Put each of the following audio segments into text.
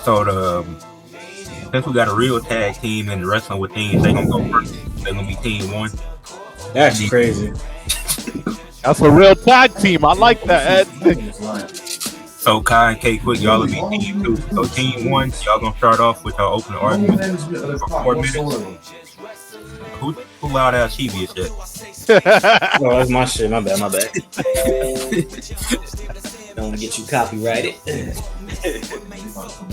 So since we got a real tag team and wrestling with teams, they gonna go first. They're gonna be team one. That's crazy. That's a real tag team. I like that, Ed. So Kai and K Quick, y'all will be team two. So team one, y'all gonna start off with y'all opening argument for 4 minutes. Who loud ass TV is that? Oh, that's my shit. My bad. Don't want to get you copyrighted.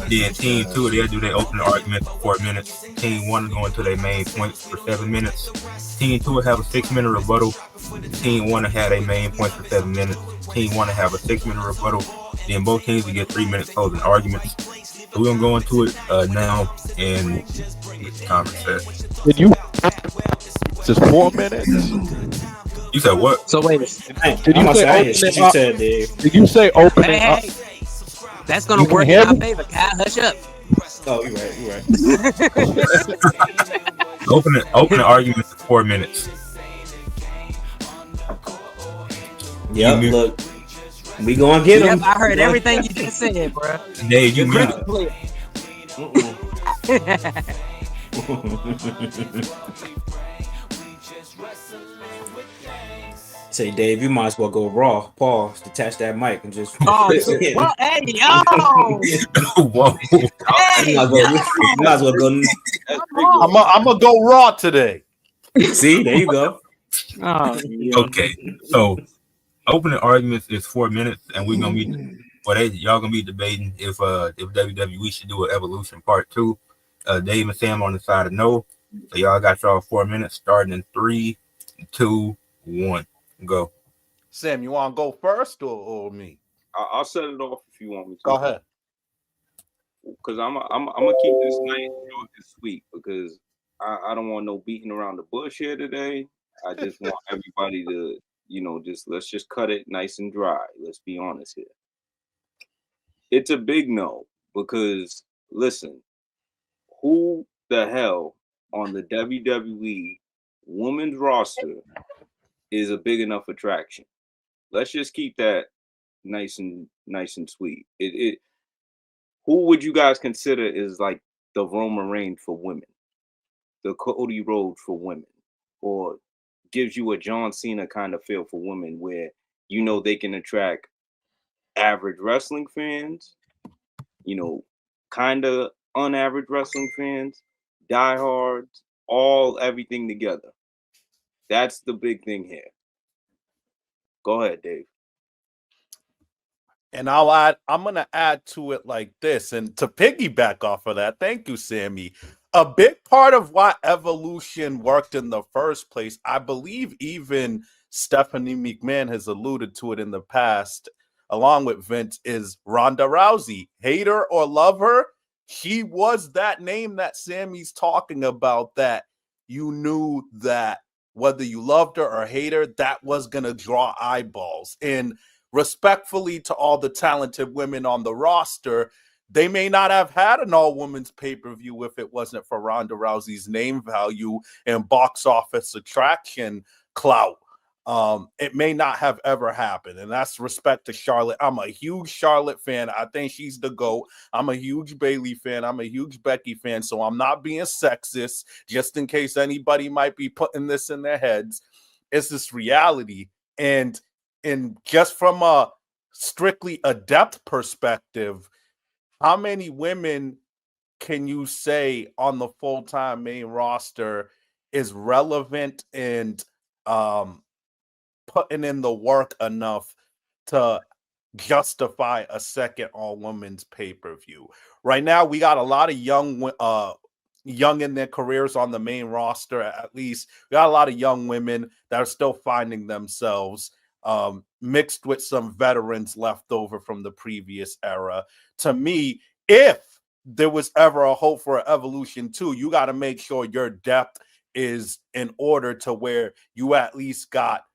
Then team two, they'll do their opening argument for 4 minutes. Team one go into their main points for 7 minutes. Team two will have a 6 minute rebuttal. Team one will have their main points for 7 minutes. Team one will have a 6 minute rebuttal. Then both teams will get 3 minutes closing arguments. So we're gonna go into it now and get the comment set. Did you just 4 minutes? You said what? So wait, Did you say opening up? Did you say opening up? hey, that's gonna You can work hear in our me? favor. Kyle, hush up. Oh, you're right. Opening argument for 4 minutes. Yep, look, we gonna get him. Yep, I heard everything you just said, bro. Dave, you muted. Say, Dave, you might as well go raw. Pause. Detach that mic and just. Oh, well, hey, yo. Whoa. Hey, you might as well go. I'm gonna go raw today. See, there you go. Oh, Okay, so opening arguments is 4 minutes, and we're gonna be, y'all gonna be debating if WWE should do an Evolution Part 2. Dave and Sam on the side of no. So y'all got y'all 4 minutes starting in 3, 2, 1. Go. Sam, you want to go first or me? I'll set it off if you want me to. Go ahead. Because I'm gonna keep this nice, short, and sweet because I don't want no beating around the bush here today. I just want everybody to, let's just cut it nice and dry. Let's be honest here. It's a big no because listen, who the hell on the WWE women's roster is a big enough attraction? Let's just keep that nice and sweet. Who would you guys consider is like the Roman Reigns for women, the Cody Rhodes for women, or gives you a John Cena kind of feel for women where they can attract average wrestling fans, kind of unaverage wrestling fans, diehards, everything together. That's the big thing here. Go ahead, Dave. And I'm going to add to it like this. And to piggyback off of that, thank you, Sammy. A big part of why Evolution worked in the first place, I believe even Stephanie McMahon has alluded to it in the past, along with Vince, is Ronda Rousey. Hate her or love her, she was that name that Sammy's talking about, that you knew that whether you loved her or hate her, that was going to draw eyeballs. And respectfully to all the talented women on the roster, they may not have had an all-women's pay-per-view if it wasn't for Ronda Rousey's name value and box office attraction clout. It may not have ever happened, and that's respect to Charlotte. I'm a huge Charlotte fan. I think she's the GOAT. I'm a huge Bayley fan. I'm a huge Becky fan, so I'm not being sexist, just in case anybody might be putting this in their heads. It's this reality, and just from a strictly a depth perspective, how many women can you say on the full-time main roster is relevant and putting in the work enough to justify a second all-women's pay-per-view? Right now, we got a lot of young in their careers on the main roster. At least we got a lot of young women that are still finding themselves, mixed with some veterans left over from the previous era. To me, if there was ever a hope for Evolution 2, you got to make sure your depth is in order to where you at least got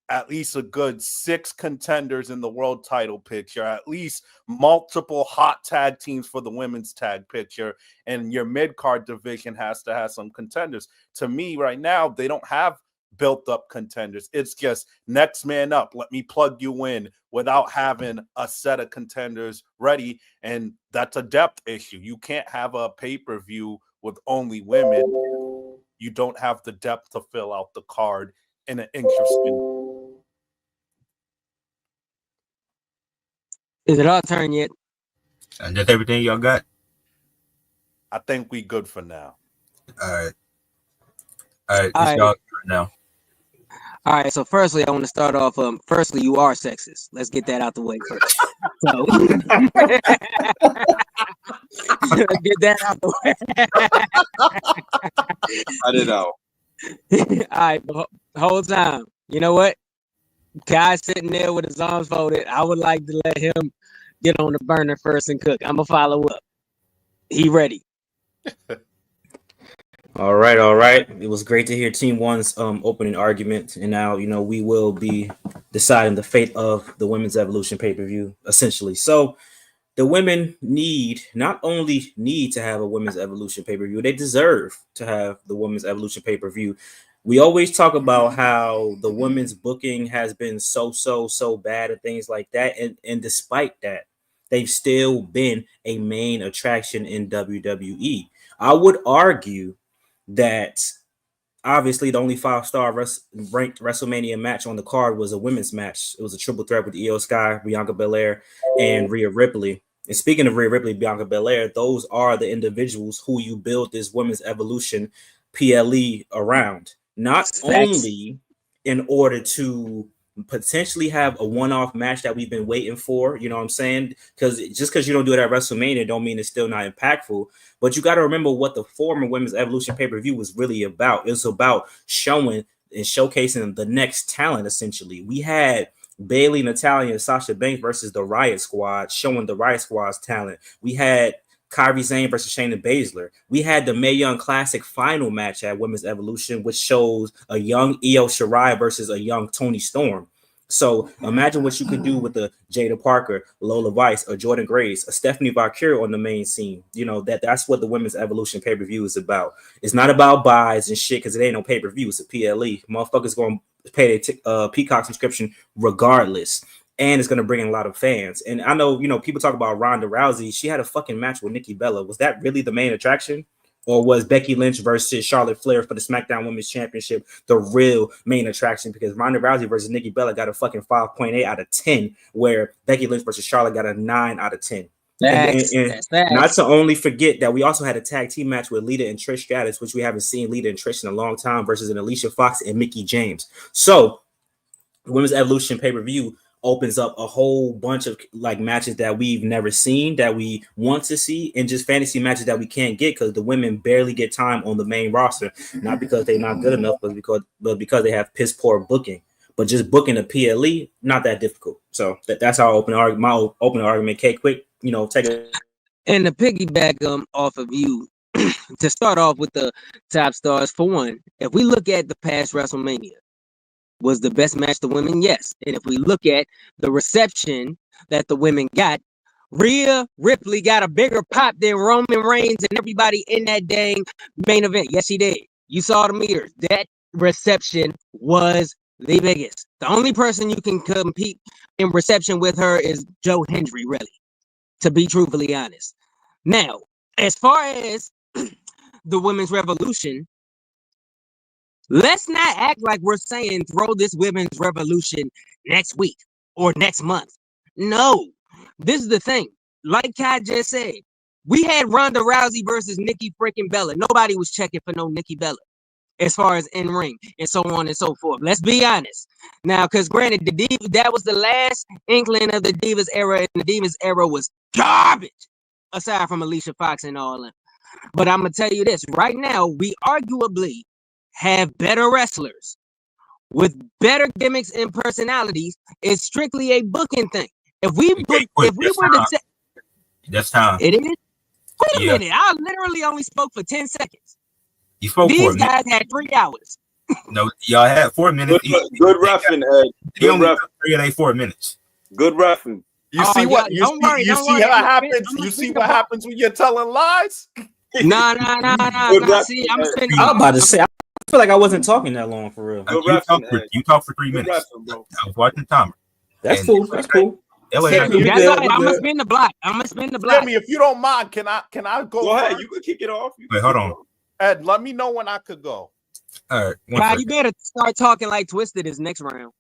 at least a good 6 contenders in the world title picture, at least multiple hot tag teams for the women's tag picture, and your mid-card division has to have some contenders. To me, right now, they don't have built up contenders. It's just next man up. Let me plug you in without having a set of contenders ready. And that's a depth issue. You can't have a pay-per-view with only women. You don't have the depth to fill out the card in an interesting. Is it our turn yet? And that's everything y'all got? I think we good for now. All right. All right. It's All right. y'all turn now. All right, so firstly, I want to start off. Firstly, you are sexist. Let's get that out the way first. So, let's get that out the way. Cut it out. All right, the whole time. You know what? Guy sitting there with his arms folded. I would like to let him get on the burner first and cook. I'm gonna follow up. He ready. All right. It was great to hear Team One's opening argument, and now we will be deciding the fate of the Women's Evolution pay-per-view, essentially. So the women not only need to have a Women's Evolution pay-per-view, they deserve to have the Women's Evolution pay-per-view. We always talk about how the women's booking has been so bad and things like that, and despite that, they've still been a main attraction in WWE. I would argue that obviously the only 5-star ranked WrestleMania match on the card was a women's match. It was a triple threat with Io Sky, Bianca Belair, and Rhea Ripley. And speaking of Rhea Ripley, Bianca Belair, those are the individuals who you build this Women's Evolution PLE around. Not only in order to potentially have a one-off match that we've been waiting for, you know what I'm saying? Because just because you don't do it at WrestleMania don't mean it's still not impactful. But you got to remember what the former Women's Evolution pay-per-view was really about. It's about showing and showcasing the next talent, essentially. We had Bayley, Natalya, and Sasha Banks versus the Riot Squad, showing the Riot Squad's talent. We had Kairi Sane versus Shayna Baszler. We had the Mae Young Classic final match at Women's Evolution, which shows a young Io Shirai versus a young Toni Storm. So imagine what you could do with the Jada Parker, Lola Vice, or Jordan Grace, a Stephanie Valkyrie on the main scene. That's what the Women's Evolution pay-per-view is about. It's not about buys and shit because it ain't no pay-per-view. It's a PLE. Motherfuckers going to pay their Peacock subscription regardless. And it's going to bring in a lot of fans. And I know, people talk about Ronda Rousey. She had a fucking match with Nikki Bella. Was that really the main attraction? Or was Becky Lynch versus Charlotte Flair for the SmackDown Women's Championship the real main attraction? Because Ronda Rousey versus Nikki Bella got a fucking 5.8 out of 10, where Becky Lynch versus Charlotte got a 9 out of 10. And not to only forget that we also had a tag team match with Lita and Trish Stratus, which we haven't seen Lita and Trish in a long time, versus an Alicia Fox and Mickie James. So the Women's Evolution pay-per-view opens up a whole bunch of matches that we've never seen, that we want to see, and just fantasy matches that we can't get because the women barely get time on the main roster, not because they're not good enough, but because they have piss poor booking. But just booking a PLE, not that difficult. So that's how my opening argument. K, quick, take it. And to piggyback off of you, to start off with the top stars, for one, if we look at the past WrestleMania, was the best match the women? Yes. And if we look at the reception that the women got, Rhea Ripley got a bigger pop than Roman Reigns and everybody in that dang main event. Yes, she did. You saw the meters. That reception was the biggest. The only person you can compete in reception with her is Joe Hendry, really, to be truthfully honest. Now, as far as the women's revolution, let's not act like we're saying throw this women's revolution next week or next month. No, this is the thing. Like Kai just said, we had Ronda Rousey versus Nikki freaking Bella. Nobody was checking for no Nikki Bella as far as in ring and so on and so forth. Let's be honest. Now, because granted, that was the last inkling of the Divas era, and the Divas era was garbage, aside from Alicia Fox and all that. But I'm going to tell you this. Right now, we arguably have better wrestlers with better gimmicks and personalities. It's strictly a booking thing. If we were to say that's time. It is. Wait a minute. I literally only spoke for 10 seconds. You spoke These guys had 3 hours. No, y'all had 4 minutes. Good roughing, Ed. He only got 3 of they 4 minutes. Good roughing. You see what happens? You see what happens when you're telling lies? Nah. See, I'm about to say, feel like I wasn't talking that long for real. Good You reference, talked for 3 Good minutes. reference, bro. I was watching the timer. That's And cool. That's cool. LA Sammy, Knight, you That's good, all right. you I'm gonna good. spin the block. I'm gonna spin the block. Jimmy, if you don't mind, can I go Go ahead. first? You can kick it off. Wait, hold on. Ed, let me know when I could go. all right, one God, second. you better start talking like Twisted this next round.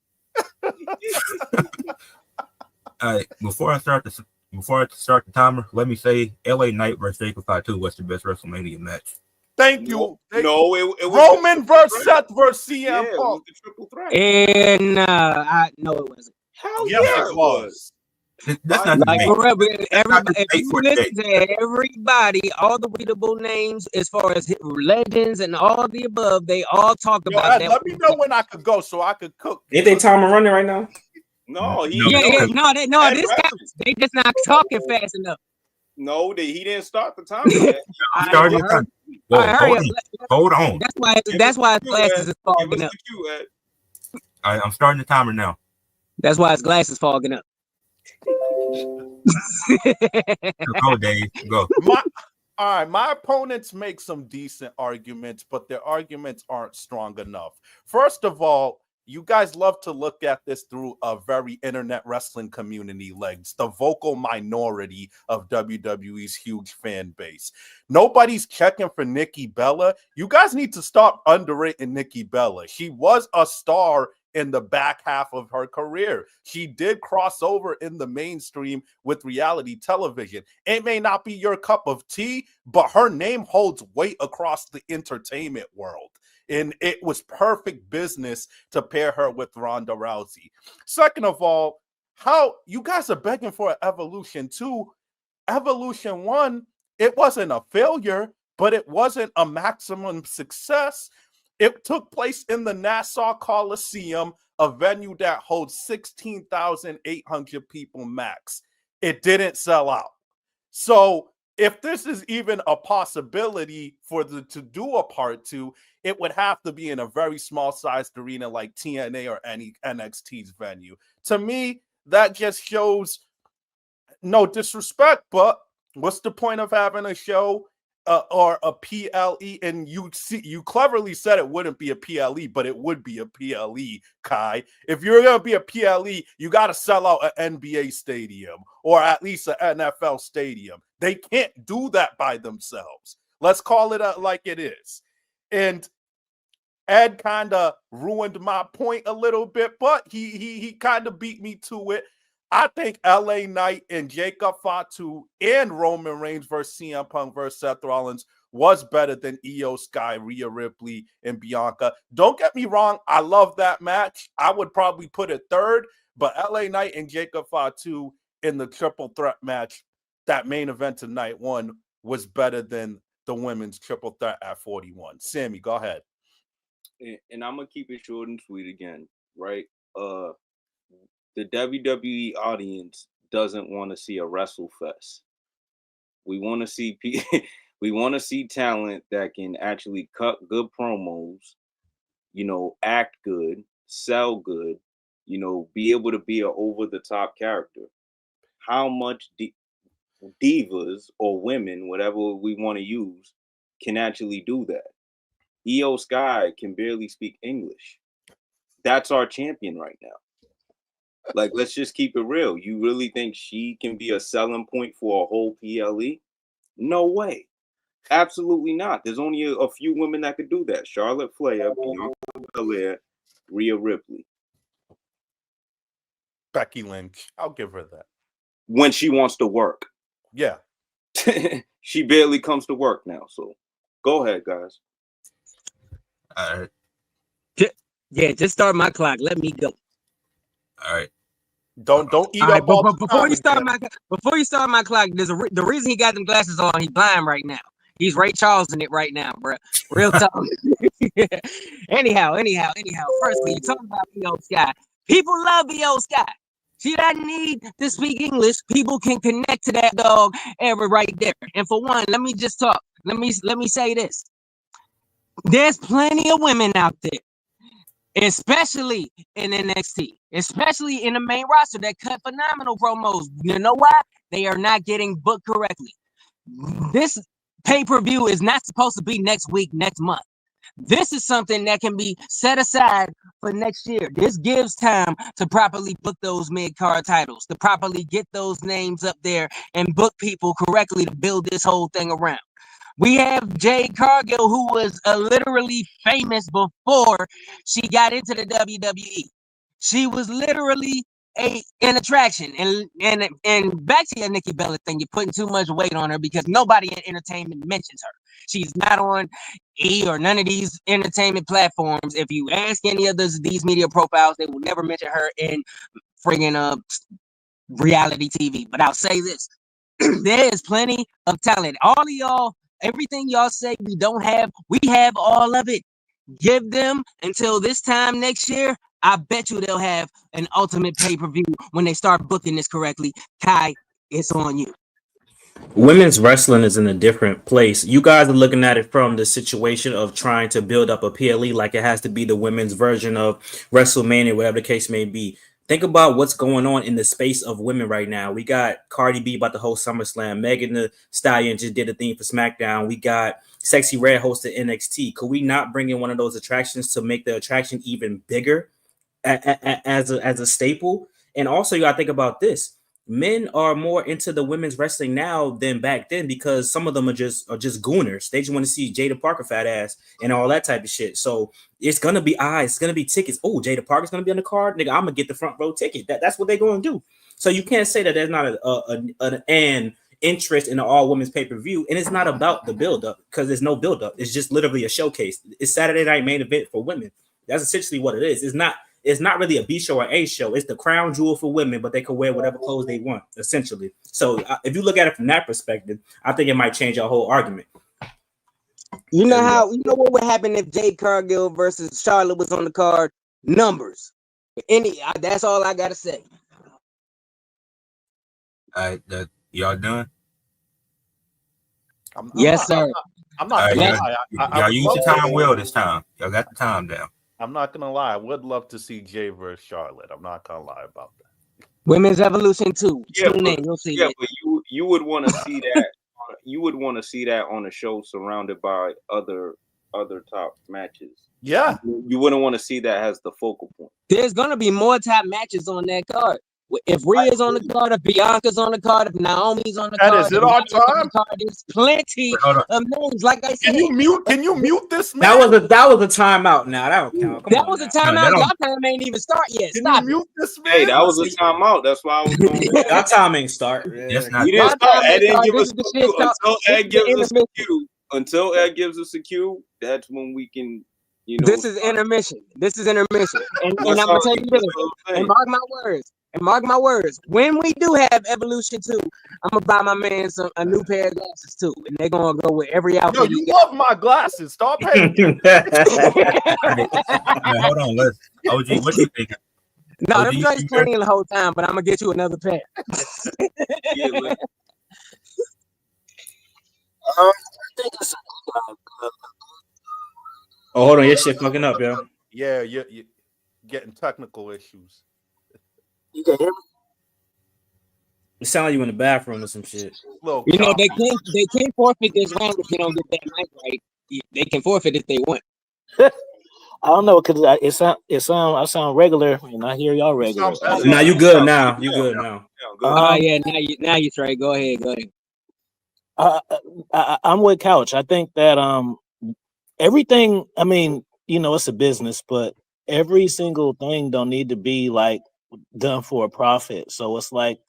All right, before I start the timer, let me say LA Knight versus Jake Fight 2 was the best WrestleMania match. Thank you. No, it was Roman versus Seth versus CM Yeah, it was Punk. the triple threat. And I no, it wasn't. Hell Yes, yeah, it was. That's not the Like debate. for real, That's not the everybody, if debate you for listen today. to everybody, all the readable names as far as legends and all the above, they all talk Yo, about Ed, that. let me know when I could go so I could cook. Ain't they timer running right now? No, he No, Yeah, no, Ed this Reference. counts. They just not talking fast enough. No, he didn't start the timer yet. I'm starting the timer. Whoa, All right, hurry hold up. on. Hold on. That's why his Give us glasses is the cue, Ed. Give fogging us up. the cue, Ed. All right, I'm starting the timer now. That's why his glasses fogging up. Go, Dave. Go. All right, my opponents make some decent arguments, but their arguments aren't strong enough. First of all, you guys love to look at this through a very internet wrestling community lens, the vocal minority of WWE's huge fan base. Nobody's checking for Nikki Bella. You guys need to stop underrating Nikki Bella. She was a star in the back half of her career. She did cross over in the mainstream with reality television. It may not be your cup of tea, but her name holds weight across the entertainment world. And it was perfect business to pair her with Ronda Rousey. Second of all, how you guys are begging for an Evolution 2. Evolution 1, it wasn't a failure, but it wasn't a maximum success. It took place in the Nassau Coliseum, a venue that holds 16,800 people max. It didn't sell out. So if this is even a possibility for to do a part 2, it would have to be in a very small sized arena like TNA or any NXT's venue. To me, that just shows, no disrespect, but what's the point of having a show or a PLE? And you cleverly said it wouldn't be a PLE, but it would be a PLE, Kai. If you're going to be a PLE, you got to sell out an NBA stadium or at least an NFL stadium. They can't do that by themselves. Let's call it like it is. And Ed kind of ruined my point a little bit, but he kind of beat me to it. I think LA Knight and Jacob Fatu and Roman Reigns versus CM Punk versus Seth Rollins was better than Io Sky, Rhea Ripley, and Bianca. Don't get me wrong. I love that match. I would probably put it third, but LA Knight and Jacob Fatu in the triple threat match, that main event of night one, was better than the women's triple threat at 41. Sammy, go ahead. And I'm going to keep it short and sweet again, right? The WWE audience doesn't want to see a wrestle fest. We want to see we want to see talent that can actually cut good promos, act good, sell good, be able to be an over the top character. How much divas or women, whatever we want to use, can actually do that? Io Sky can barely speak English. That's our champion right now. Like, let's just keep it real. You really think she can be a selling point for a whole PLE? No way. Absolutely not. There's only a few women that could do that. Charlotte Flair, Bianca Belair, Rhea Ripley. Becky Lynch. I'll give her that. When she wants to work. Yeah. She barely comes to work now. So go ahead, guys. All right. Yeah, just start my clock. Let me go. All right. Don't eat All right, up all but the before you time start my clock, there's the reason he got them glasses on. He's blind right now. He's Ray Charles in it right now, bro. Real talk. Anyhow. Firstly, you talking about Io Sky. People love Io Sky. She doesn't need to speak English. People can connect to that dog ever right there. And for one, let me just talk. Let me say this. There's plenty of women out there, especially in NXT, especially in the main roster, that cut phenomenal promos. You know why? They are not getting booked correctly. This pay-per-view is not supposed to be next week, next month. This is something that can be set aside for next year. This gives time to properly book those mid-card titles, to properly get those names up there and book people correctly to build this whole thing around. We have Jade Cargill, who was literally famous before she got into the WWE. She was literally an attraction. And back to your Nikki Bella thing, you're putting too much weight on her because nobody in entertainment mentions her. She's not on E or none of these entertainment platforms. If you ask any of these media profiles, they will never mention her in friggin' reality TV. But I'll say this. There is plenty of talent. All of y'all, everything y'all say we don't have, we have all of it. Give them until this time next year. I bet you they'll have an ultimate pay-per-view when they start booking this correctly. Kai, it's on you. Women's wrestling is in a different place. You guys are looking at it from the situation of trying to build up a PLE like it has to be the women's version of WrestleMania, whatever the case may be. Think about what's going on in the space of women right now. We got Cardi B about to host SummerSlam. Megan Thee Stallion just did a theme for SmackDown. We got Sexy Red hosted NXT. Could we not bring in one of those attractions to make the attraction even bigger as a staple? And also, you got to think about this. Men are more into the women's wrestling now than back then because some of them are just gooners. They just want to see Jada Parker fat ass and all that type of shit. So it's gonna be eyes, it's gonna be tickets. Oh, Jada Parker's gonna be on the card, nigga. I'm gonna get the front row ticket. That's what they're gonna do. So you can't say that there's not an interest in an all women's pay-per-view, and it's not about the build-up because there's no build-up. It's just literally a showcase. It's Saturday night main event for women. That's essentially what it is. It's not really a B show or A show. It's the crown jewel for women, but they can wear whatever clothes they want, essentially. So if you look at it from that perspective, I think it might change our whole argument. You know what would happen if Jade Cargill versus Charlotte was on the card? Numbers. That's all I gotta say. Y'all done? Yes, sir. I'm not gonna lie. Y'all use your time well this time. Y'all got the time down. I'm not gonna lie. I would love to see Jay versus Charlotte. I'm not gonna lie about that. Women's Evolution 2. Yeah, Tune in, you'll see it. But you would want to see that. You would want to see that on a show surrounded by other top matches. Yeah, you wouldn't want to see that as the focal point. There's gonna be more top matches on that card. If Rhea's on the card, if Bianca's on the card, if Naomi's on the card, is it our time? There's plenty of names. Like I said, can you mute this man? That was a timeout. Now that don't count. That was a timeout. Y'all time ain't even start yet. Stop. Can you mute this man? Hey, that was a timeout. That's why I was going. Our time ain't start. That's not. You didn't start. Ed didn't give us a cue until Ed gives us a cue. Until Ed gives us a cue, that's when we can. This is intermission. This is intermission. And I'm gonna tell you this. And mark my words. When we do have Evolution 2, I'm gonna buy my man a new pair of glasses too, and they're gonna go with every outfit. Yo, you love my glasses. Stop paying. Hold on, let's. OG, what do you think? No, them joints playing the whole time, but I'm gonna get you another pair. Yeah, man. I think it's Oh, hold on, your shit fucking up, yo. Yeah, you're getting technical issues. you can hear me? It sound like you in the bathroom or some shit. They can't forfeit this round if you don't get that mic right. They can forfeit if they want. I don't know because I sound regular and I hear y'all regular. Now you good now. You good now. Yeah, now you try. Go ahead. I'm with Couch. I think that everything. I mean, it's a business, but every single thing don't need to be like done for a profit. So it's like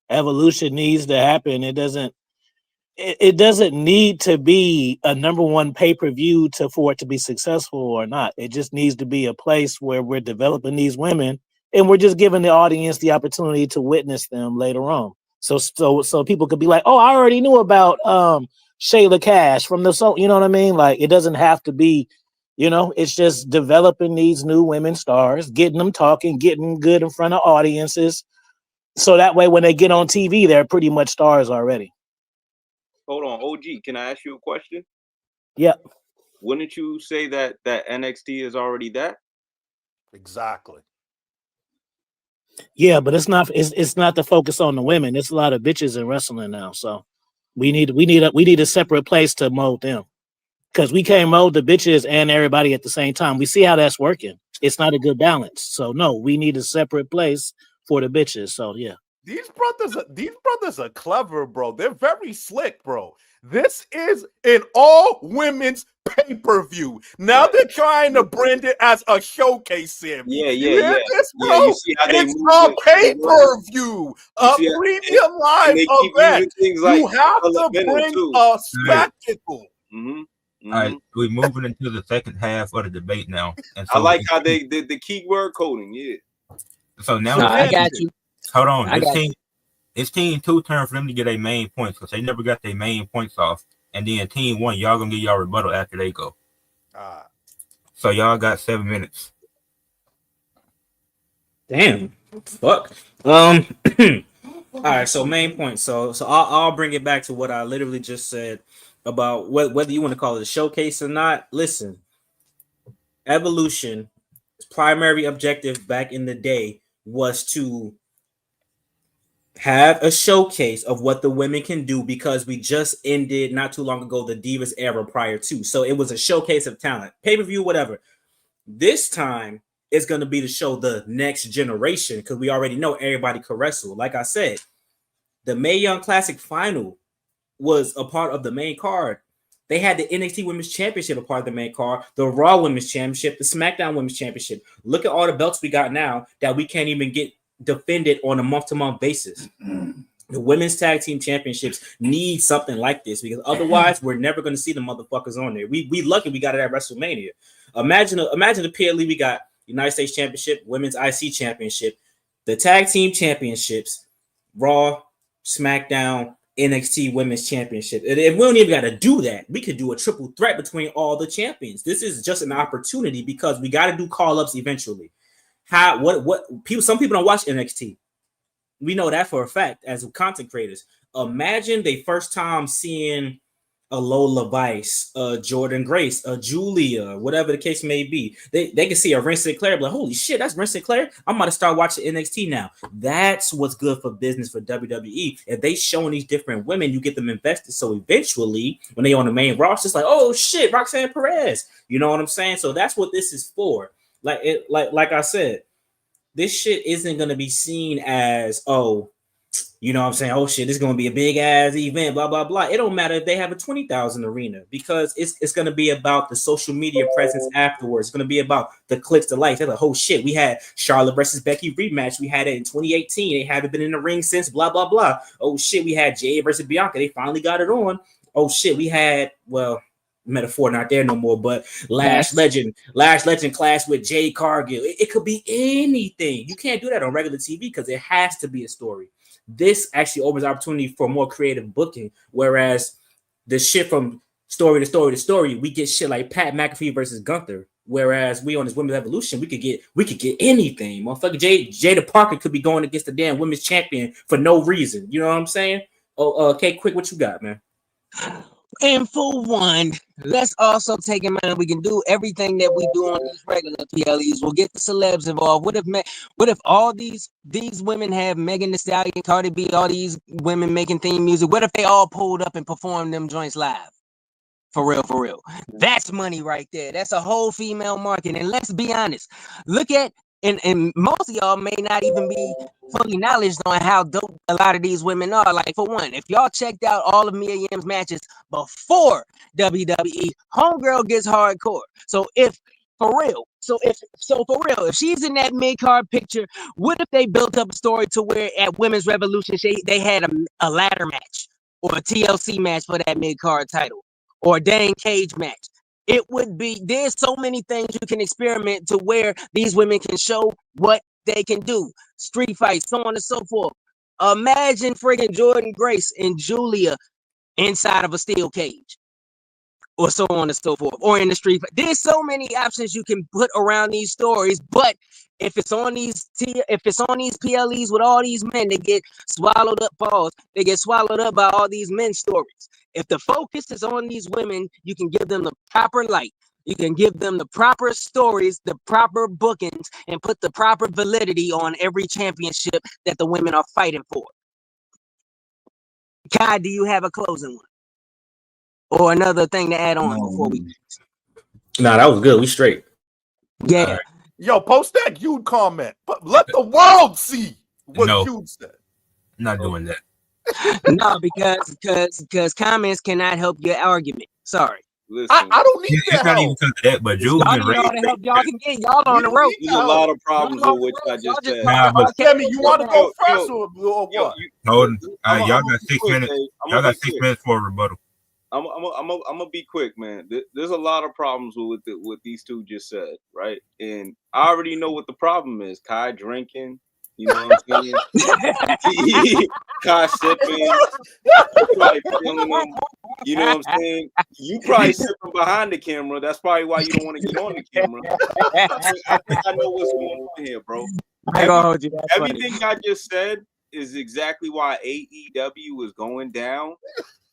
evolution needs to happen. It doesn't need to be a number one pay-per-view for it to be successful or not. It just needs to be a place where we're developing these women and we're just giving the audience the opportunity to witness them later on. So people could be like, oh, I already knew about Shayla Cash from the song. You know what I mean? Like it doesn't have to be, it's just developing these new women stars, getting them talking, getting good in front of audiences. So that way, when they get on TV, they're pretty much stars already. Hold on, OG. Can I ask you a question? Yeah. Wouldn't you say that NXT is already that? Exactly. Yeah, but it's not the focus on the women. It's a lot of bitches in wrestling now. So we need a separate place to mold them. because we can't mold the bitches and everybody at the same time. We see how that's working. It's not a good balance. So no, we need a separate place for the bitches. So yeah. These brothers are clever, bro. They're very slick, bro. This is an all women's pay-per-view. Now Right. they're trying to brand it as a showcase, Sammy. Yeah, You yeah, hear yeah. this, bro? Yeah, you see how they It's move a it, how they work it? pay-per-view, You a see how- premium live and they keep event. using things like You have to elemental bring too. a spectacle. Mm-hmm. All right, we're moving into the second half of the debate now, and I so like how they did the keyword coding. Yeah. So now No, it's I team- got you. Hold on, I got you. it's team 2 turn for them to get their main points because they never got their main points off, and then team 1 y'all gonna get y'all rebuttal after they go. So y'all got 7 minutes. Damn. Fuck. All right, so main point. So I'll bring it back to what I literally just said about whether you want to call it a showcase or not. Listen, Evolution's primary objective back in the day was to have a showcase of what the women can do because we just ended not too long ago the Divas era prior to. So it was a showcase of talent. Pay-per-view, whatever. This time it's going to be to show the next generation because we already know everybody can wrestle. Like I said, the Mae Young Classic final was a part of the main card. They had the NXT Women's Championship a part of the main card, the Raw Women's Championship, the SmackDown Women's Championship. Look at all the belts we got now that we can't even get defended on a month-to-month basis. The Women's Tag Team Championships need something like this because otherwise we're never going to see the motherfuckers on there. We lucky we got it at WrestleMania. Imagine the PLE we got United States Championship, Women's IC Championship, the Tag Team Championships, Raw, SmackDown, NXT Women's Championship. And we don't even got to do that. We could do a triple threat between all the champions. This is just an opportunity because we got to do call-ups eventually. What people? Some people don't watch NXT. We know that for a fact as content creators. Imagine they first time seeing a Lola Vice, Jordan Grace, Julia, whatever the case may be. They can see a Ren Sinclair, like, holy shit, that's Ren Sinclair. I'm about to start watching NXT now. That's what's good for business for WWE. If they showing these different women, you get them invested. So eventually, when they on the main roster, it's like, oh shit, Roxanne Perez. You know what I'm saying? So that's what this is for. Like I said, this shit isn't gonna be seen as, oh, you know what I'm saying? Oh shit, this is gonna be a big ass event, blah blah blah. It don't matter if they have a 20,000 arena because it's gonna be about the social media presence afterwards. It's gonna be about the clicks, the likes. They're like, oh shit, we had Charlotte versus Becky rematch. We had it in 2018. They haven't been in the ring since blah blah blah. Oh shit, we had Jade versus Bianca. They finally got it on. Oh shit, we had, well, metaphor not there no more, but Lash Legend clash with Jade Cargill. It could be anything. You can't do that on regular TV because it has to be a story. This actually opens opportunity for more creative booking, whereas the shit from story to story to story, we get shit like Pat McAfee versus Gunther. Whereas we on this Women's Evolution, we could get anything. Motherfucker, Jada Parker could be going against the damn women's champion for no reason. You know what I'm saying? Oh, okay, quick, what you got, man? And for one, let's also take in mind we can do everything that we do on these regular PLEs. We'll get the celebs involved. What if all these women have Megan Thee Stallion, Cardi B, all these women making theme music? What if they all pulled up and performed them joints live? For real. That's money right there. That's a whole female market. And let's be honest. Look at, and most of y'all may not even be fully knowledgeable on how dope a lot of these women are. Like, for one, if y'all checked out all of Mia Yim's matches before WWE, homegirl gets hardcore. So if she's in that mid-card picture, what if they built up a story to where at Women's Revolution they had a ladder match or a TLC match for that mid-card title or a dang cage match? It would be, there's so many things you can experiment to where these women can show what they can do. Street fights, so on and so forth. Imagine friggin' Jordan Grace and Julia inside of a steel cage, or so on and so forth, or in the street. There's so many options you can put around these stories, but if it's on these PLEs with all these men, they get swallowed up. They get swallowed up by all these men's stories. If the focus is on these women, you can give them the proper light. You can give them the proper stories, the proper bookings, and put the proper validity on every championship that the women are fighting for. Kai, do you have a closing one? or another thing to add on before we? Nah, that was good. We straight. Yeah. Right. Yo, post that Jude comment, but let the world see what No. Jude said. Not doing that. No, because comments cannot help your argument. Sorry. Listen, I don't need It's that not even help. because of that, but Jules Y'all been need all raised. the help y'all can get. Y'all We on the don't road. need there's that a lot help. of problems Y'all with what I just said. Nah, but Sammy, you want to go Yo, first or what? hold. I'ma Y'all be got 6 quick, minutes. Dave. Y'all got 6 minutes for a rebuttal. I'm gonna be quick, man. There's a lot of problems with what these two just said, right? And I already know what the problem is. Kai drinking, you know what I'm saying? Kai sipping, you probably feeling them, you know what I'm saying? You probably sipping behind the camera. That's probably why you don't want to get on the camera. I think I know what's going on here, bro. I ain't gonna hold you. That's funny. Everything I just said is exactly why AEW is going down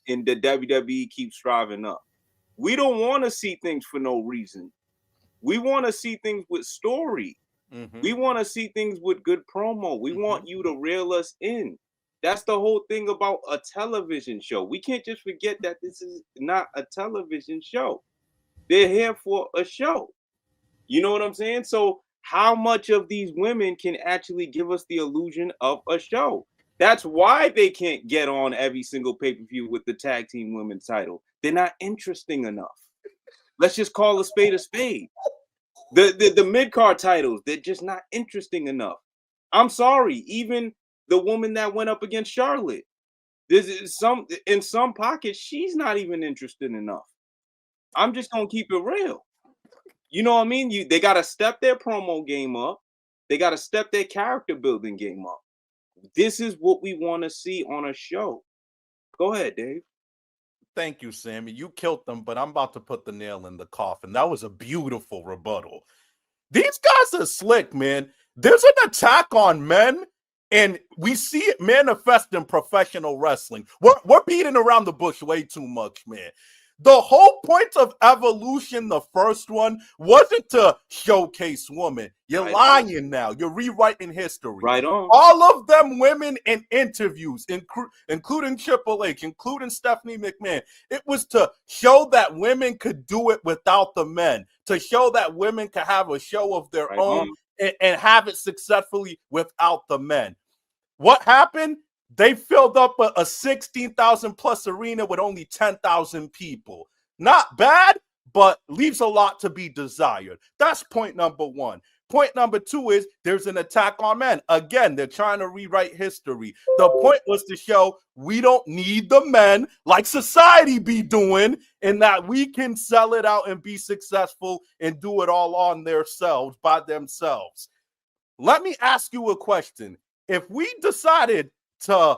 and the WWE keeps striving up. We don't want to see things for no reason. We want to see things with story. Mhm. We want to see things with good promo. We want you to reel us in. That's the whole thing about a television show. We can't just forget that this is not a television show. They're here for a show. You know what I'm saying? So how much of these women can actually give us the illusion of a show? That's why they can't get on every single pay-per-view with the tag team women's title. They're not interesting enough. Let's just call a spade a spade. The mid-card titles, they're just not interesting enough. I'm sorry, even the woman that went up against Charlotte, in some pockets, she's not even interested enough. I'm just gonna keep it real. You know what I mean? They gotta step their promo game up. They gotta step their character building game up. This is what we want to see on a show. Go ahead, Dave. Thank you, Sammy. You killed them, but I'm about to put the nail in the coffin. That was a beautiful rebuttal. These guys are slick, man. There's an attack on men, and we see it manifest in professional wrestling. We're beating around the bush way too much, man. The whole point of Evolution, the first one, wasn't to showcase women. You're lying now. You're rewriting history. Right on. All of them women in interviews, including Triple H, including Stephanie McMahon, it was to show that women could do it without the men, to show that women could have a show of their own and have it successfully without the men. What happened? They filled up a 16,000 plus arena with only 10,000 people. Not bad, but leaves a lot to be desired. That's point number one. Point number two is there's an attack on men. Again, they're trying to rewrite history. The point was to show we don't need the men like society be doing, and that we can sell it out and be successful and do it all on themselves, by themselves. Let me ask you a question. If we decided to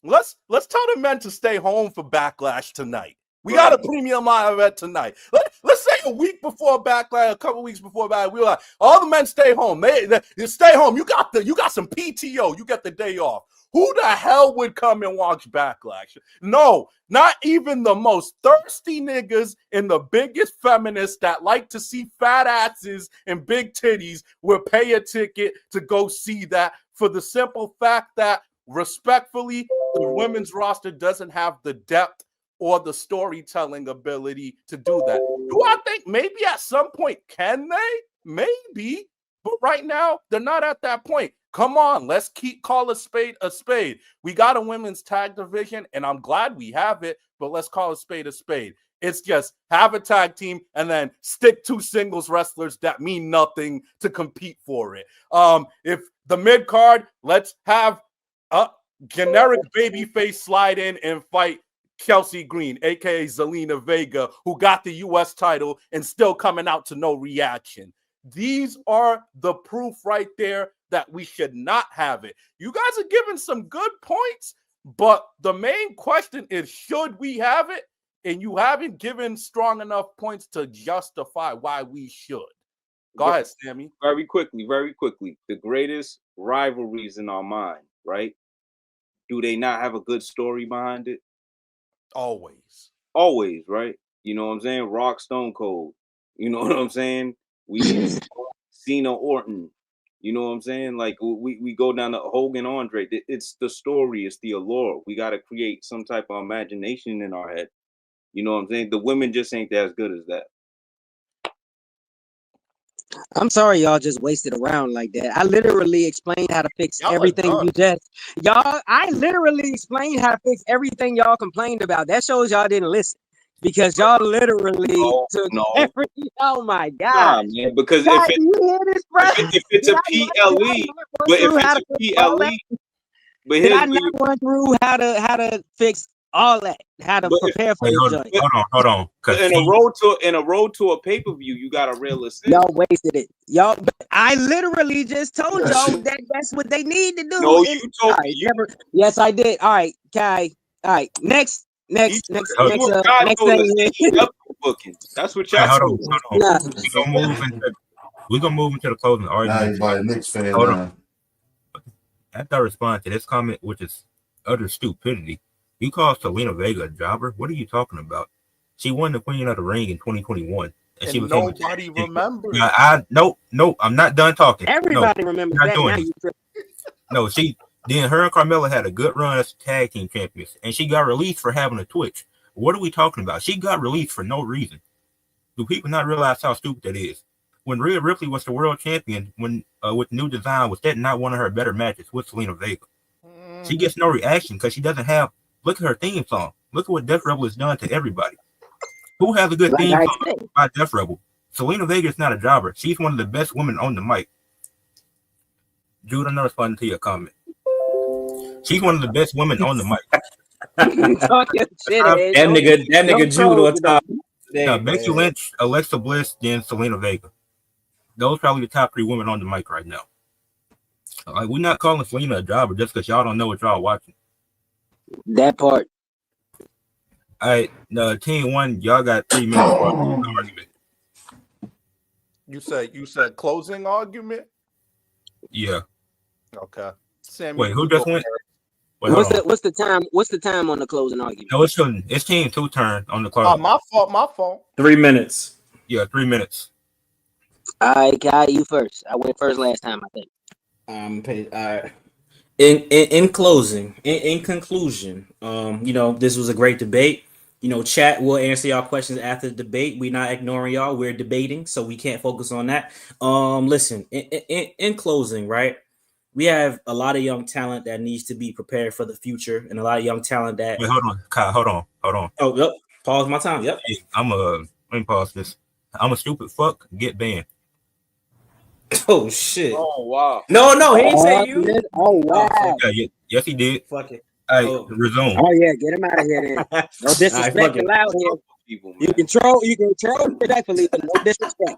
let's tell the men to stay home for Backlash tonight. We got a premium live event tonight. Let's say a week before Backlash, a couple weeks before Backlash, we were like, all the men stay home. They stay home. You got some PTO. You get the day off. Who the hell would come and watch Backlash? No, not even the most thirsty niggas and the biggest feminists that like to see fat asses and big titties would pay a ticket to go see that, for the simple fact that, respectfully, the women's roster doesn't have the depth or the storytelling ability to do that. Do I think maybe at some point can they? Maybe. But right now, they're not at that point. Come on, let's call a spade a spade. We got a women's tag division, and I'm glad we have it, but let's call a spade a spade. It's just have a tag team and then stick two singles wrestlers that mean nothing to compete for it. If the mid card, let's have a generic babyface slide in and fight Chelsea Green, aka Zelina Vega, who got the US title and still coming out to no reaction. These are the proof right there that we should not have it. You guys are giving some good points, but the main question is, should we have it? And you haven't given strong enough points to justify why we should. Go ahead, Sammy. Very quickly. The greatest rivalries in our mind, right? Do they not have a good story behind it? Always, right? You know what I'm saying? Rock, Stone Cold. You know what I'm saying? We Cena, Orton. You know what I'm saying? Like we go down to Hogan, Andre. It's the story. It's the allure. We got to create some type of imagination in our head. You know what I'm saying? The women just ain't as good as that. I'm sorry y'all just wasted around like that. I literally explained how to fix Y'all are everything done. you just I literally explained how to fix everything y'all complained about. That shows y'all didn't listen because y'all literally took No. everything. Oh my Nah, god. man, because God, if do you hear this, bro? it's a Did PLE, I not run but if through how it's to a fix all that? PLE, but Did here's I what not you, run through how to fix all that? How to but if prepare for Wait, this hold joint? on. but Because in a road to a pay-per-view, you gotta reel us in. Y'all wasted it. Y'all, but I literally just told y'all that that's what they need to do. No, And you told all right, yes, I did. All right, Kai. All right, next you thing and God told us here. AEW booking. That's what y'all hold told on, us. hold on. Nah, We gonna move into the closing Now argument. everybody Knicks fan Hold on. now. After I respond to this comment, which is utter stupidity, you call Selena Vega a jobber? What are you talking about? She won the Queen of the Ring in 2021, and she And became nobody a remembers. nope. I'm not done talking. everybody remembers not that. doing Now it. you No, her and Carmella had a good run as tag team champions, and she got released for having a twitch. What are we talking about? She got released for no reason. Do people not realize how stupid that is? When Rhea Ripley was the world champion, when with new design, was that not one of her better matches with Selena Vega? She gets no reaction because she doesn't have. Look at her theme song. Look at what Death Rebel has done to everybody. Who has a good like theme I song said, by Death Rebel? Selena Vega is not a jobber. She's one of the best women on the mic. Jude, I'm not responding to your comment. She's one of the best women on the mic. talking shit. That nigga Jude on top. Now, Becky Lynch, Alexa Bliss, then Selena Vega. Those are probably the top 3 women on the mic right now. Like, we're not calling Selena a jobber just because y'all don't know what y'all watching. That part. All right, team 1, y'all got 3 minutes for argument. You said closing argument? Yeah. Okay. Sammy, Wait, who just went? Wait, What's the time? What's the time on the closing argument? No, it's team 2 turn on the clock. Oh, my fault. 3 minutes. Yeah, 3 minutes. All right, Kai, you first. I went first last time, I think. In closing, in conclusion, this was a great debate. Chat will answer y'all questions after the debate. We're not ignoring y'all. We're debating, so we can't focus on that. Listen, in closing, right? We have a lot of young talent that needs to be prepared for the future, and a lot of young talent that. Wait, hold on, Kyle, hold on. Oh, yep. Pause my time. Yep. Hey, let me pause this. I'm a stupid fuck. Get banned. Oh shit. Oh wow. No, he didn't say you. Oh wow. Yes, he did. Fuck it. All right, resume. Oh yeah, get him out of here then. No disrespect fuck it. allowed here. People, You man. control respectfully, but no disrespect.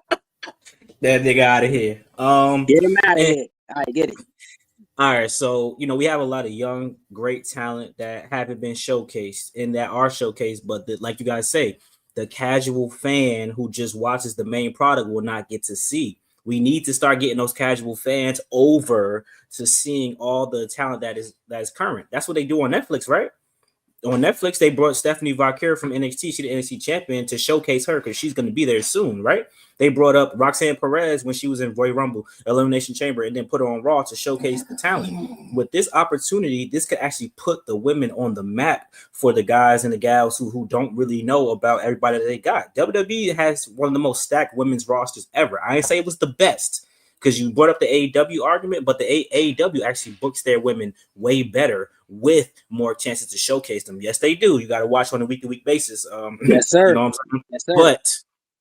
That nigga out of here. Get him out of here. All right, get it. All right, so we have a lot of young, great talent that haven't been showcased and that are showcased, but like you guys say, the casual fan who just watches the main product will not get to see. We need to start getting those casual fans over to seeing all the talent that is current. That's what they do on Netflix, right? On Netflix, they brought Stephanie Valkyrie from NXT, she's the NXT champion, to showcase her because she's going to be there soon, right? They brought up Roxanne Perez when she was in Royal Rumble, Elimination Chamber, and then put her on Raw to showcase the talent. With this opportunity, this could actually put the women on the map for the guys and the gals who don't really know about everybody that they got. WWE has one of the most stacked women's rosters ever. I didn't say it was the best, because you brought up the AEW argument, but the AEW actually books their women way better with more chances to showcase them. Yes, they do. You got to watch on a week-to-week basis. Yes, sir. You know what I'm saying? Yes, sir.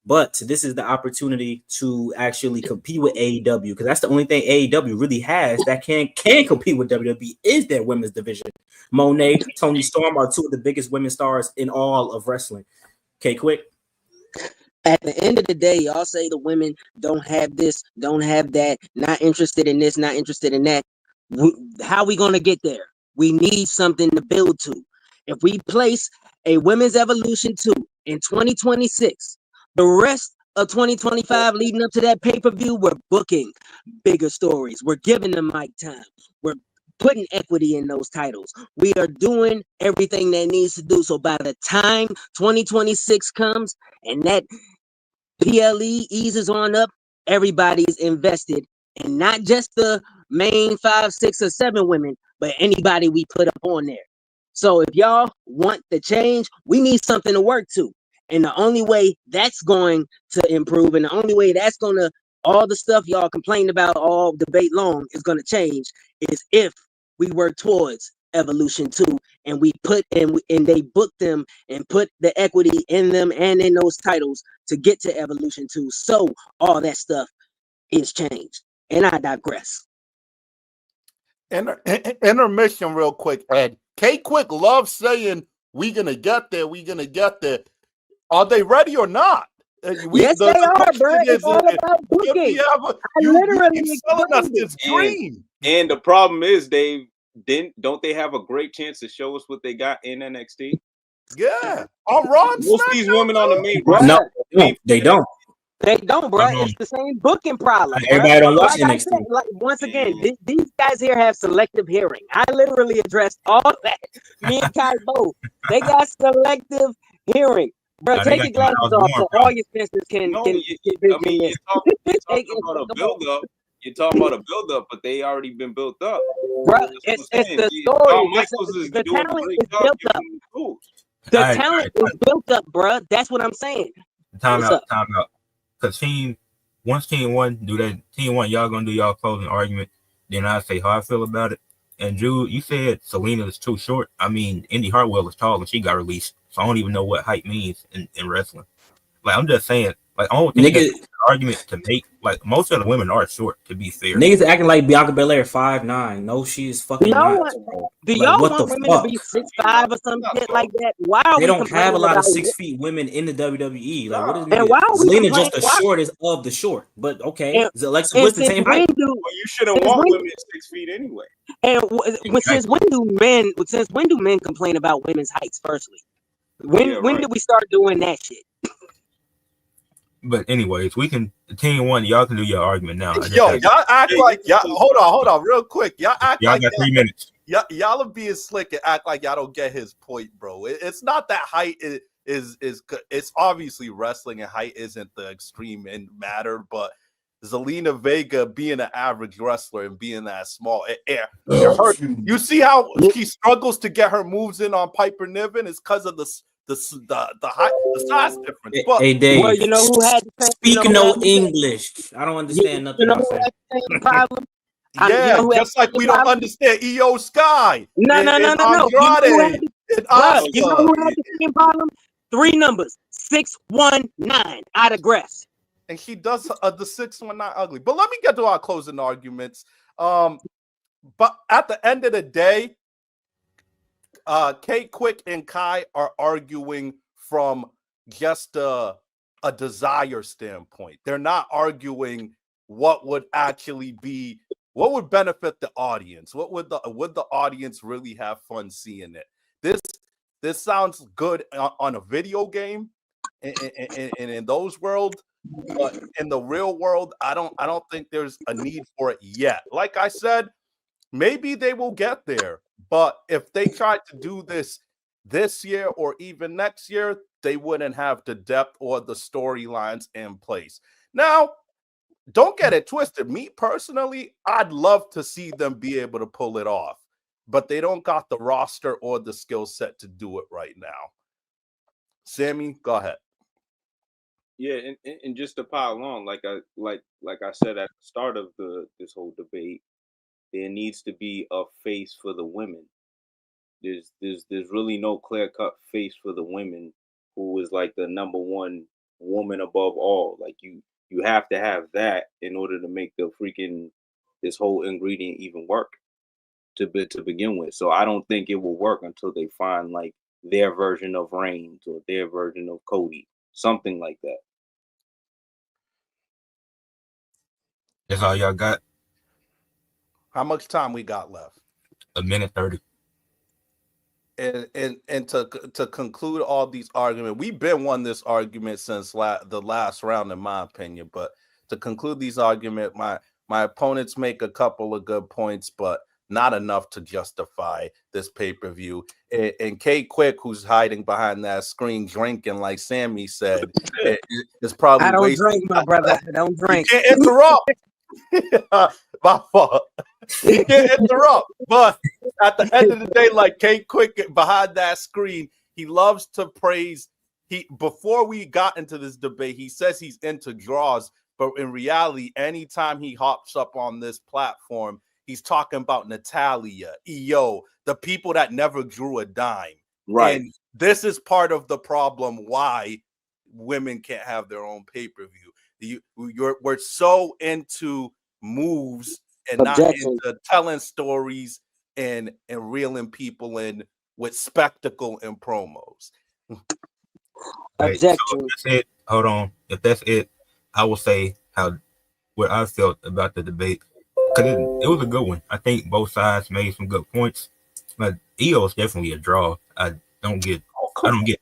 But this is the opportunity to actually compete with AEW, because that's the only thing AEW really has that can compete with WWE is their women's division. Monet, Toni Storm are 2 of the biggest women stars in all of wrestling. Okay, quick. At the end of the day, y'all say the women don't have this, don't have that, not interested in this, not interested in that. How are we going to get there? We need something to build to. If we place a Women's Evolution 2 in 2026, the rest of 2025 leading up to that pay-per-view, we're booking bigger stories. We're giving them mic time. We're putting equity in those titles. We are doing everything that needs to do. So by the time 2026 comes and that PLE eases on up, everybody's invested, and not just the main 5, 6, or 7 women, but anybody we put up on there. So if y'all want the change, we need something to work to. And the only way that's going to improve, and the only way that's going to, all the stuff y'all complained about all debate long is going to change, is if we work towards Evolution 2 and we put and they book them and put the equity in them and in those titles to get to Evolution 2. So all that stuff is changed. And I digress. Intermission real quick, Ed. K-Quick loves saying we gonna get there, we gonna get there. Are they ready or not? Yes, they are, bro. It's all about booking. You keep selling us this dream. And the problem is, don't they have a great chance to show us what they got in NXT? Yeah, on Raw. Most of these women on the main roster, no, they don't. They don't, bro. It's the same booking problem. Everybody don't watch NXT. Said, once again, these guys here have selective hearing. I literally addressed all that. Me and Kai both. They got selective hearing. Bro, take your glasses off so all your senses can. I mean, you're talking about a build-up. You're talking about a build-up, but they already been built up. Bro, it's the story. The talent is built up. The talent is built up, bro. That's what I'm saying. Time out. Because once Team 1 do that, Team 1, y'all gonna do y'all closing argument. Then I say how I feel about it. And Drew, you said Selena is too short. I mean, Indy Hartwell is tall and she got released. So I don't even know what height means in wrestling. Like, I'm just saying, like, I don't think that's an argument to make. Like, most of the women are short, to be fair. Niggas acting like Bianca Belair 5'9". No, she is fucking not. Do y'all want women to be 6'5" or some shit like that? Why are they don't have a lot of 6 feet women in the WWE? Like, what is and why Zelina just the shortest of the short? But okay, is Alexa Bliss the same height? Well, you shouldn't want women 6 feet anyway. And since when do men complain about women's heights? Firstly, when did we start doing that shit? But anyways, we can Team 1. Y'all can do your argument now. Yo, y'all act like y'all. Hold on, real quick. Y'all act y'all like got 3 minutes. Y'all are being slick and act like y'all don't get his point, bro. It's not that height is it's obviously wrestling and height isn't the extreme in matter, but Zelina Vega being an average wrestler and being that small, it hurt. You see how she struggles to get her moves in on Piper Niven? It's because of the height, the size difference. But, hey, Dave, well, you know who had the same, speaking no English. I don't understand nothing. You know who had the same problem? Yeah, just like we don't understand EO Sky. No. You know who had the same problem? 3 numbers, 619. I digress. And he does the 619 ugly. But let me get to our closing arguments. But at the end of the day, K-Quick and Kai are arguing from just a desire standpoint. They're not arguing what would actually be, what would benefit the audience. What would the audience really have fun seeing it? This sounds good on a video game and in those worlds, but in the real world, I don't think there's a need for it yet. Like I said, maybe they will get there. But if they tried to do this year or even next year, they wouldn't have the depth or the storylines in place. Now, don't get it twisted. Me personally, I'd love to see them be able to pull it off, but they don't got the roster or the skill set to do it right now. Sammy, go ahead. Yeah, and just to pile on, like I said at the start of this whole debate, there needs to be a face for the women. There's really no clear-cut face for the women who is like the number one woman above all. Like you have to have that in order to make this whole ingredient even work to begin with. So I don't think it will work until they find like their version of Reigns or their version of Cody, something like that. That's all y'all got? How much time we got left? 1 minute 30. And to conclude all these arguments, we've been won this argument since the last round, in my opinion. But to conclude these arguments, my opponents make a couple of good points, but not enough to justify this pay-per-view. And K-Quick, who's hiding behind that screen drinking, like Sammy said, is probably. I don't drink, my brother. I don't drink. You can't interrupt. My fault. He can't interrupt. But at the end of the day, like Kate Quick behind that screen, he loves to praise. Before we got into this debate, he says he's into draws, but in reality, anytime he hops up on this platform, he's talking about Natalia, EO, the people that never drew a dime. Right. And this is part of the problem why women can't have their own pay-per-view. We're so into moves and Objection. not into telling stories and reeling people in with spectacle and promos. Right. So Objection. if that's it, hold on. If that's it, I will say what I felt about the debate, because it was a good one. I think both sides made some good points, but EO is definitely a draw. I don't get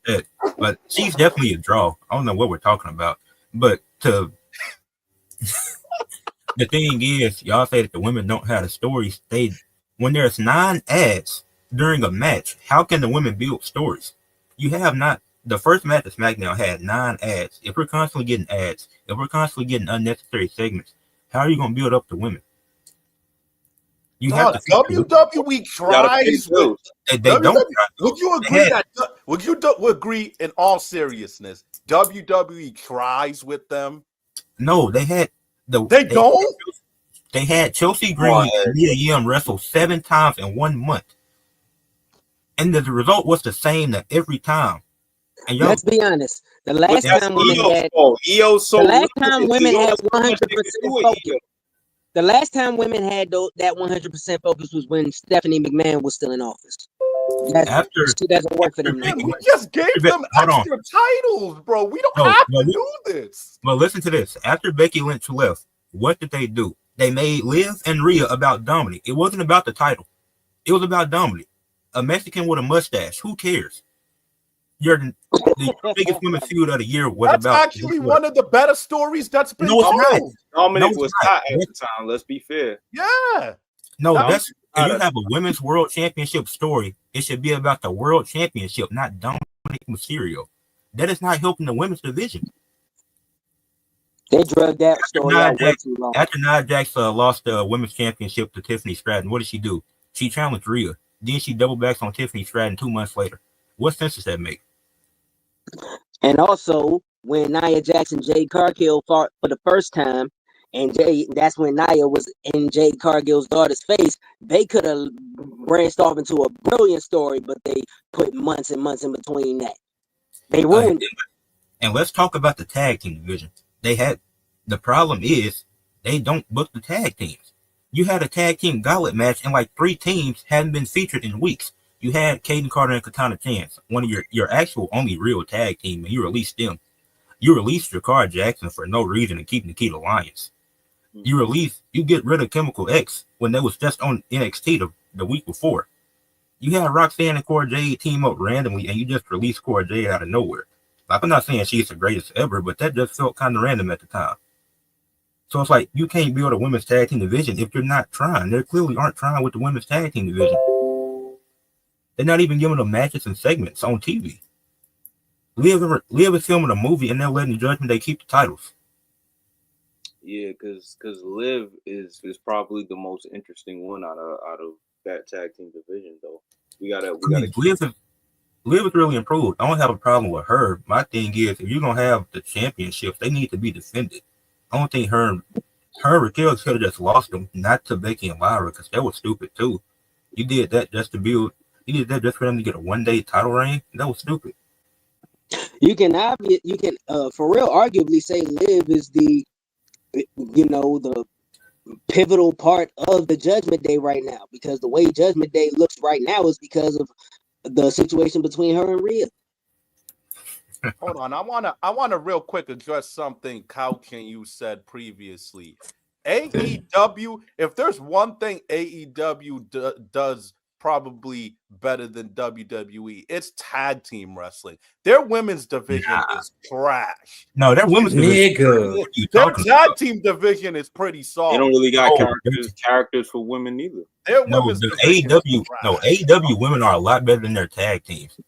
that, but she's definitely a draw. I don't know what we're talking about, but the thing is, y'all say that the women don't have the stories. When there's 9 ads during a match, how can the women build stories? You have not. The first match of SmackDown had 9 ads. If we're constantly getting ads, if we're constantly getting unnecessary segments, how are you going to build up the women? You have to. WWE tries with. They don't. Would you agree Would you agree in all seriousness? WWE tries with them. No, they had They don't. They had Chelsea Green and Mia Yim wrestle 7 times in 1 month, and the result was the same every time. And Let's be honest. The last time women had 100% focus. The last time women had that 100% focus was when Stephanie McMahon was still in office. She doesn't work for them. We just gave them extra titles, bro. We don't have to do this. Well, listen to this. After Becky Lynch left, what did they do? They made Liv and Rhea about Dominic. It wasn't about the title. It was about Dominic. A Mexican with a mustache. Who cares? The biggest women's feud of the year was that's about. Actually one of the better stories that's been told. Dominic was hot at the time. Let's be fair. Yeah. No, if you have a women's world championship story, it should be about the world championship, not Dominic Mysterio. That is not helping the women's division. They drugged that story out way too long. After Nia Jax lost the women's championship to Tiffany Stratton, what did she do? She challenged Rhea. Then she double backs on Tiffany Stratton 2 months later. What sense does that make? And also, when Nia Jax and Jade Cargill fought for the first time, and that's when Nia was in Jade Cargill's daughter's face, they could have branched off into a brilliant story, but they put months and months in between that. They ruined it. And let's talk about the tag team division. The problem is they don't book the tag teams. You had a tag team gauntlet match and like 3 teams hadn't been featured in weeks. You had Kaden Carter and Katana Chance, one of your actual only real tag team, and you released them. You released Jakar Jackson for no reason and keep Nikita Lyons. You get rid of Chemical X when they was just on NXT the week before. You had Roxanne and Cora Jade team up randomly, and you just released Cora Jade out of nowhere. Like, I'm not saying she's the greatest ever, but that just felt kind of random at the time. So it's like, you can't build a women's tag team division if you're not trying. They clearly aren't trying with the women's tag team division. They're not even giving them matches and segments on TV. Liv is filming a movie and they're letting Judgment Day keep the titles. Yeah, because Liv is probably the most interesting one out of that tag team division, though. We gotta. Liv is really improved. I don't have a problem with her. My thing is, if you're gonna have the championships, they need to be defended. I don't think her and Raquel should have just lost them, not to Becky and Lyra, because that was stupid too. You did that just to build. You did that just for them to get a 1-day title reign. That was stupid. You can for real arguably say Liv is the pivotal part of the Judgment Day right now, because the way Judgment Day looks right now is because of the situation between her and Rhea. Hold on, I wanna real quick address something Couch and you said previously. AEW, if there's one thing AEW does probably better than WWE, it's tag team wrestling. Their women's division is trash. No, their women's division. Their tag team division is pretty solid. They don't really got characters for women either. AEW women are a lot better than their tag teams.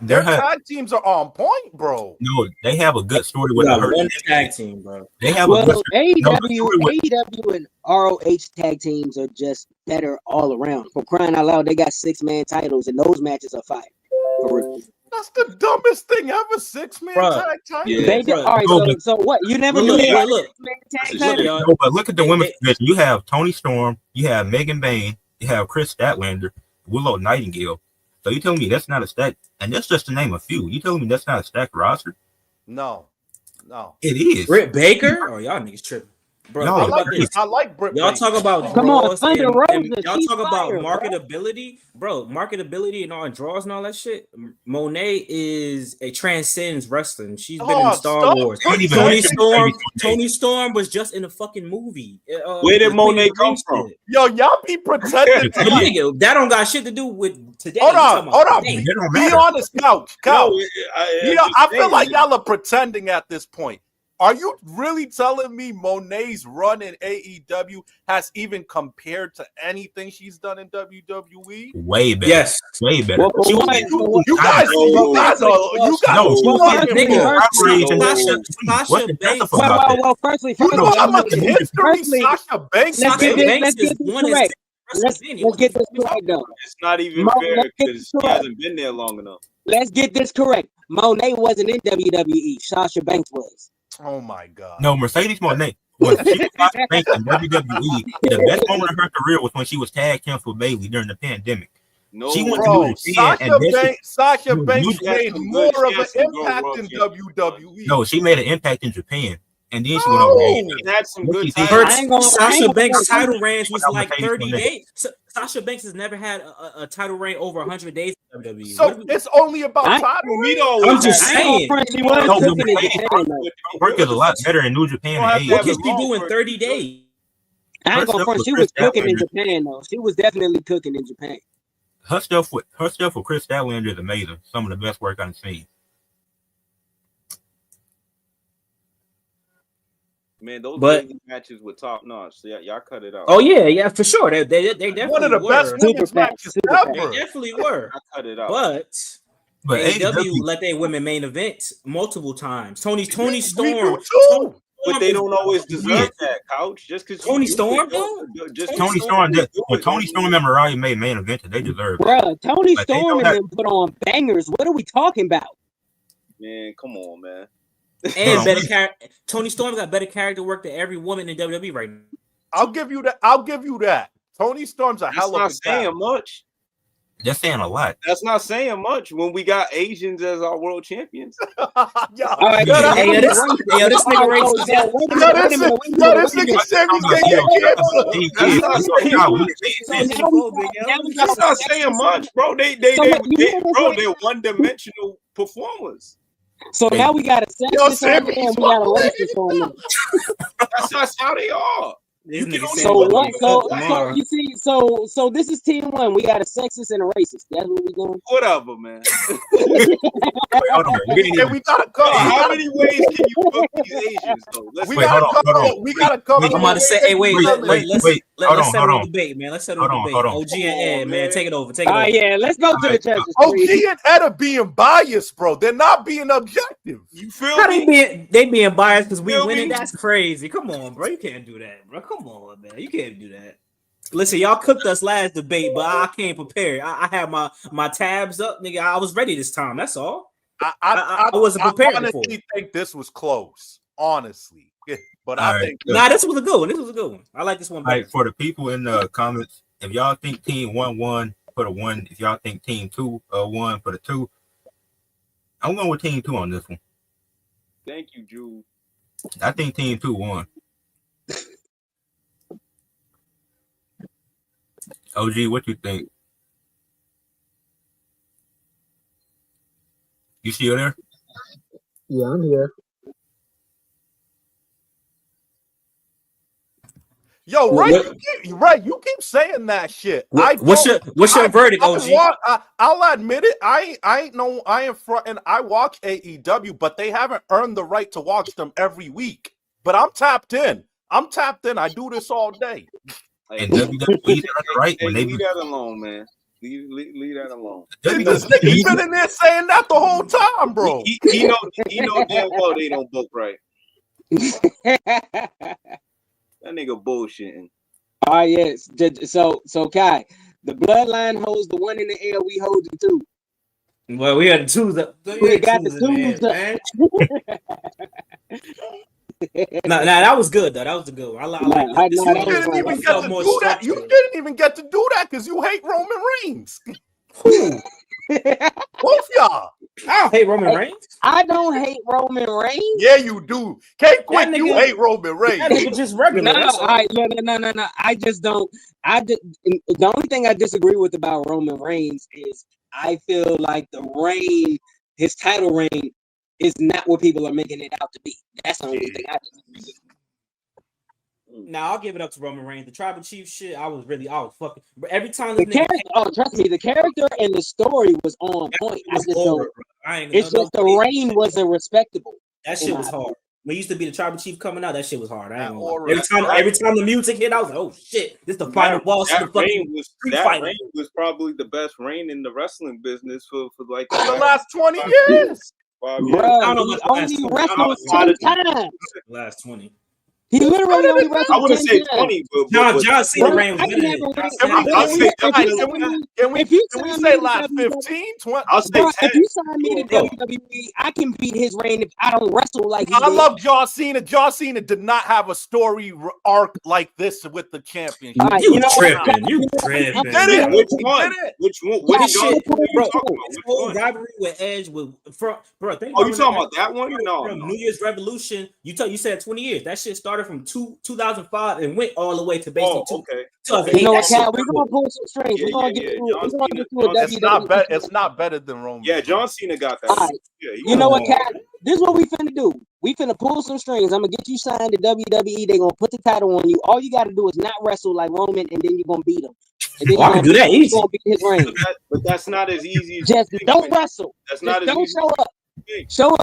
Their tag teams are on point, bro. No, they have a good story with We the got Hurt. one tag team, bro. They have a good Well, AEW and ROH tag teams are just better all around. For crying out loud, they got 6-man titles, and those matches are fire. For real. That's the dumbest thing ever. 6-man Bruh. tag title. Yeah. They did, Bruh. all right, No, so what? You never Look, knew they had look. 6-man tag Look, titles? y'all. No, but look at the They- women's division. You have Tony Storm, you have Megan Bain, you have Chris Statlander, Willow Nightingale. So you telling me that's not a stack? And that's just to name a few. You telling me that's not a stacked roster? No. It is. Britt Baker? Oh, y'all niggas tripping. Bro, No, I think like about this. I like Britt Y'all Baker. talk about Come on, draws Thunder and Rosa, y'all she's talk about fire, bro. marketability, bro. Marketability and all draws and all that shit. Monet transcends wrestling. She's been in Star Wars. Tony Storm was just in a fucking movie. Where did Monet come from? Yo, y'all be pretending. But nigga, that don't got shit to do with today. Hold on. Today. Be honest, couch. No, I feel like y'all are pretending at this point. Are you really telling me Monet's run in AEW has even compared to anything she's done in WWE? Way better. Yes. Way better. Well, for one, You guys firstly, you know how much history firstly, Sasha Banks let's made? get this correct. Let's get this correct, though. It's not even fair because she hasn't been there long enough. Let's get this correct. Monet wasn't in WWE. Sasha Banks was. Oh my god. No, Mercedes Monet. When she was Sasha Banks in WWE, the best moment of her career was when she was tag teamed with Bailey during the pandemic. No, She went Bro, to Sasha Banks had made some more good- of she an had some good impact work in in WWE. No, she made an impact in Japan. And then she went over there. She had some good Her- times. Sasha Banks' title range was I'm like gonna tell you 30 something. days. Sasha Banks has never had a title reign over 100 days in WWE. So it's only about I- title. We don't I'm always just have- saying. She was No, cooking in Mercedes Japan, though. Work is a lot better in New Japan Don't have and to What have AEW. can she do in 30 days? I ain't gonna Her front. stuff She with was Chris cooking in Statlander. Japan, though. She was definitely cooking in Japan. Her stuff with Chris Statlander is amazing. Some of the best work I've seen. Man, those daily matches were top notch. So y'all cut it out. Oh yeah, for sure. They definitely One of the were. best women's Super matches super ever. They definitely were. I cut it out. But But AEW AEW, let their women main event multiple times. Tony We Storm. do too. But they don't always deserve that, couch. Just because Tony Storm, though? Tony Storm, when Tony Storm and Mariah made main event, they deserve it. Bruh, Tony Like, they Storm don't and them put on bangers. What are we talking about? Man, come on, man. And better Tony Storm got better character work than every woman in WWE right now. I'll give you that. Tony Storm's a That's hell of not a guy. saying much. They're saying a lot. That's not saying much when we got Asians as our world champions. Yo, All right, Yeah. Hey, this nigga racist. Yo, this nigga Sammy's getting cancer. That's not saying much, bro. They they're one-dimensional performers. So now we got a sexist on there and we got a racist on there. That's how they are. This nigga So said So what what? they So, cook so tomorrow. you see, so this is team one. We got a sexist and a racist. That's what we doing. Whatever, man. And we gotta cover. How many ways can you cook these Asians, though? We Wait, gotta hold on, cover. hold on. We gotta cover. I'm about to say, hey, wait, let's hold settle on. the debate, man. Let's settle Hold the on, debate. hold on. OG and Ed, man, man. take it over. All right, yeah, let's go to the Alright, judges. OG please. and Ed are being biased, bro. They're not being objective. You feel How me? they being biased because we Feel winning? me? That's crazy. Come on, bro. You can't do that, bro. Come on, man. You can't do that. Listen, y'all cooked us last debate, but I came prepared. I had my tabs up, nigga. I was ready this time. That's all. I wasn't prepared I before. honestly think this was close, honestly. But All I right. think Nah, this was a good one. This was a good one. I like this one All better. right, for the people in the comments, if y'all think team 1 put a 1. If y'all think team 2 1, put a 2. I'm going with team 2 on this one. Thank you, Jude. I think team 2 won. OG, what you think? You still there? Yeah, I'm here. Yo, What- you keep saying that shit. What's your verdict, OG? I'll admit it. I ain't fronting. I watch AEW, but they haven't earned the right to watch them every week. But I'm tapped in. I do this all day. Hey, And WWE earned the right when they leave that alone, man. Leave that alone. This nigga been in there saying that the whole time, bro. He know damn well they don't book right. That nigga bullshitting. Oh yes. So Kai, the bloodline holds the one in the air. We hold the two. Well, we had two. We got the twos man. Nah, that was good though. That was a good one. I like You didn't even get to do that. You didn't even get to do that because you hate Roman Reigns. Both y'all. I don't hate Roman Reigns. I don't hate Roman Reigns. Yeah, you do. Can't quit. You hate Roman Reigns. That nigga just regular. No. I just don't. The only thing I disagree with about Roman Reigns is I feel like the reign, his title reign, is not what people are making it out to be. That's the only thing I disagree with. Now I'll give it up to Roman Reigns. The tribal chief shit, I was fucking. But every time trust me, the character and the story was on point. It's just the reign wasn't respectable. That shit was hard. When he used to be the tribal chief coming out, that shit was hard. Every time the music hit, I was like, oh shit, this the final boss of the fucking street fight. Reign was probably the best reign in the wrestling business for like the last 20 years. Bro, he only wrestled 10 times. Last 20. He literally only wrestled. I wouldn't say 20, but John Cena reign was Can we say last 15, 20? I'll say 10. If you sign me to WWE, I can beat his reign if I don't wrestle like he did. I love John Cena. John Cena did not have a story arc like this with the championship. Right, you tripping. Which one? Which shit, bro? Whole rivalry with Edge with bro. You talking about that one? No. From New Year's Revolution. You said 20 years. That shit started from 2005 and went all the way to basically okay. You know what, Cal? We're gonna pull some strings. We're gonna get through It's not better than Roman. Yeah, John Cena got that. Right. You know what, Cal? This is what we finna do. We finna pull some strings. I'm gonna get you signed to WWE. They're gonna put the title on you. All you gotta do is not wrestle like Roman, and then you're gonna beat him. And then I can do that easy. You're gonna beat his reign. But that's not as easy. Just don't wrestle. That's not as don't easy. show up. Show up